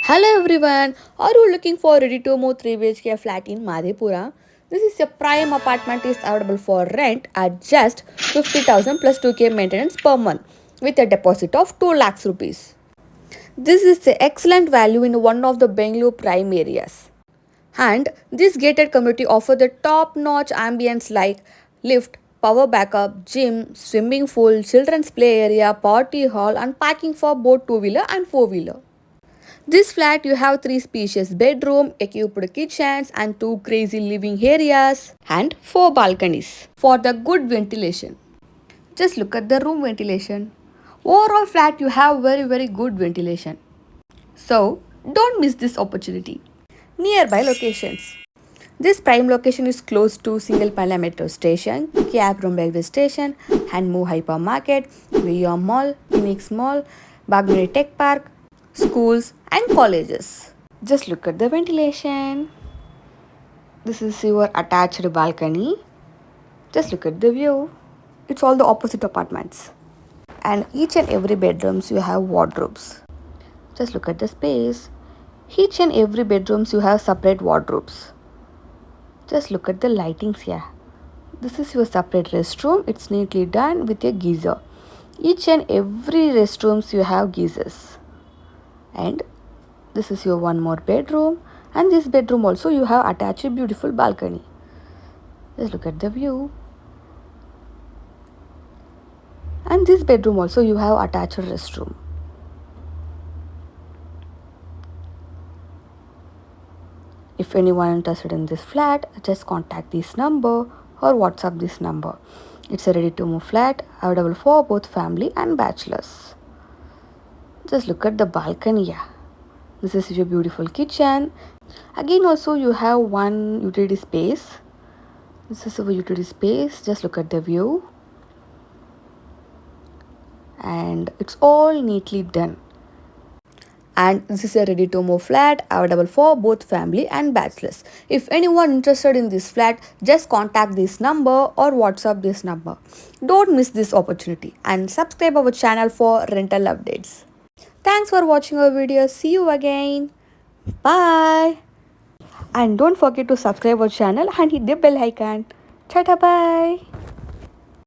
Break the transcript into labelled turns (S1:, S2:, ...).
S1: Hello everyone, are you looking for a ready to move 3 BHK flat in Mahadevapura? This is a prime apartment is available for rent at just 50,000 plus 2k maintenance per month with a deposit of 2 lakhs rupees. This is the excellent value in one of the Bangalore prime areas. And this gated community offers the top-notch ambience like lift, power backup, gym, swimming pool, children's play area, party hall and parking for both two-wheeler and four-wheeler. This flat you have 3 spacious bedroom, equipped kitchens and 2 crazy living areas and 4 balconies for the good ventilation. Just look at the room ventilation. Overall flat you have very good ventilation. So don't miss this opportunity. Nearby locations. This prime location is close to Single Pala Metro Station, Caprom Railway Station, Hanmu Hypermarket, Via Mall, Phoenix Mall, Bagamane Tech Park, schools and colleges. Just look at the ventilation. This is your attached balcony. Just look at the view. It's all the opposite apartments. And each and every bedrooms you have wardrobes. Just look at the space. Each and every bedrooms you have separate wardrobes. Just look at the lightings here. This is your separate restroom. It's neatly done with a geyser. Each and every restrooms you have geysers. And this is your one more bedroom. And this bedroom also you have attached a beautiful balcony. Just look at the view. And this bedroom also you have attached a restroom. If anyone interested in this flat, just contact this number or WhatsApp this number. It's a ready to move flat available for both family and bachelors. Just look at the balcony here. This is your beautiful kitchen. Again also you have one utility space. This is your utility space. Just look at the view. And it's all neatly done. And this is a ready to move flat available for both family and bachelors. If anyone interested in this flat, just contact this number or WhatsApp this number. Don't miss this opportunity and subscribe our channel for rental updates. Thanks for watching our video. See you again. Bye. And don't forget to subscribe our channel and hit the bell icon. Tata bye.